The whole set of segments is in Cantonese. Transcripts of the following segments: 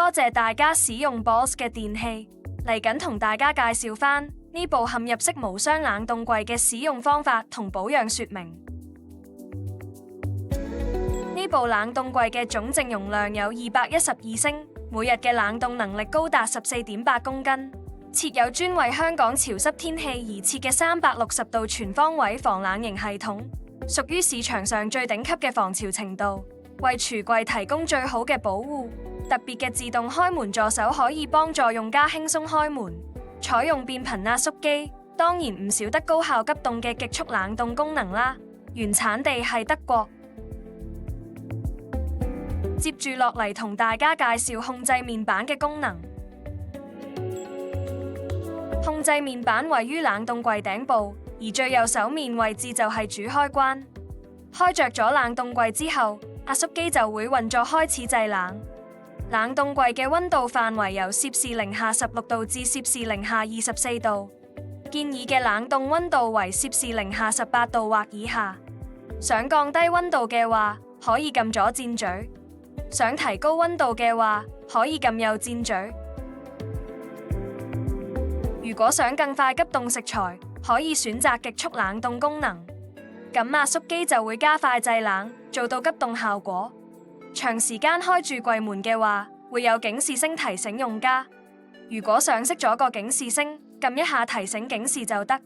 多謝大家使用 BOSS 嘅電器，嚟緊同大家介紹返呢部嵌入式無霜冷凍櫃嘅使用方法同保養說明。呢部冷凍櫃嘅總淨容量有212升，每日嘅冷凍能力高達14.8公斤，設有專為香港潮濕天氣而設嘅360度全方位防冷凝系統，屬於市場上最頂級嘅防潮程度，為櫥櫃提供最好嘅保護。特別嘅自動開門助手可以幫助用家輕鬆開門，採用變頻壓縮機，當然唔少得高效急凍嘅極速冷凍功能啦。原產地係德國。接住落嚟同大家介紹控制面板嘅功能。控制面板位於冷凍櫃頂部，而最右手面位置就係主開關。開着咗冷凍櫃之後，壓縮機就會運作開始製冷。冷凍櫃嘅溫度範圍由攝氏零下16度至攝氏零下24度，建議嘅冷凍溫度為攝氏零下18度或以下。想降低溫度嘅話，可以撳左箭嘴；想提高溫度嘅話，可以撳右箭嘴。如果想更快急凍食材，可以選擇極速冷凍功能，咁壓縮機就會加快製冷，做到急凍效果。長時間開住櫃門嘅話，會有警示聲提醒用家。如果想熄咗個警示聲，撳一下提醒警示就得。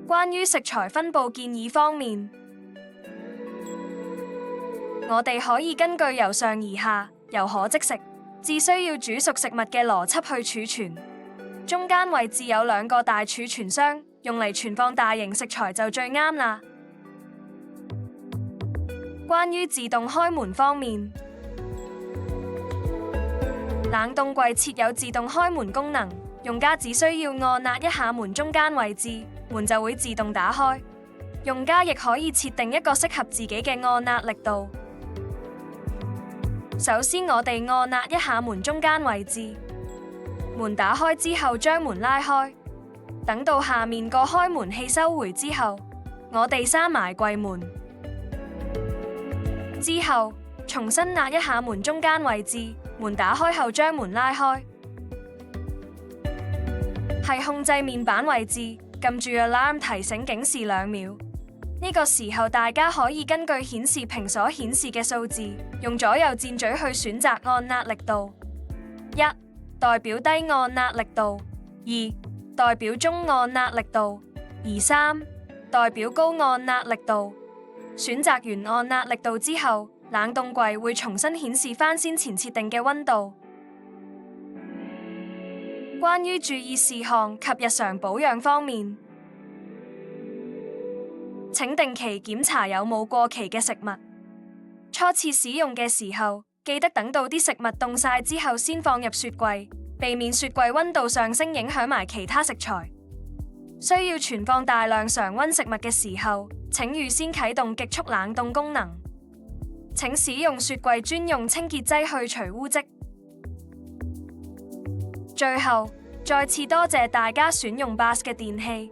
關於食材分佈建議方面，我哋可以根據由上而下、由可即食至需要煮熟食物嘅邏輯去儲存。中間位置有2個大儲存箱，用嚟存放大型食材就最啱啦。關於自動開門方面，冷凍櫃設有自動開門功能，用家只需要按壓一下門中間位置，門就會自動打開。用家亦可以設定一個適合自己嘅按壓力度。首先我哋按壓一下門中間位置，門打開之後將門拉開，等到下面個開門器收回之後，我哋閂埋櫃門。之後重新壓一下門中間位置，門打開後將門拉開。係控制面板位置，撳住 Alarm 提醒警示2秒。呢個時候大家可以根據顯示屏所顯示嘅數字，用左右箭嘴去選擇按壓力度。1代表低按壓力度，2代表中按壓力度，而3代表高按壓力度。選擇完按壓力度之後，冷凍櫃會重新顯示返先前設定嘅溫度。關於注意事項及日常保養方面，請定期檢查有冇過期嘅食物。初次使用嘅時候，記得等到啲食物凍晒之後先放入雪櫃，避免雪櫃溫度上升影響埋其他食材。需要存放大量常溫食物嘅時候，請預先啟動極速冷凍功能。請使用雪櫃專用清潔劑去除污漬。最後，再次多謝大家選用 BOSS 嘅電器。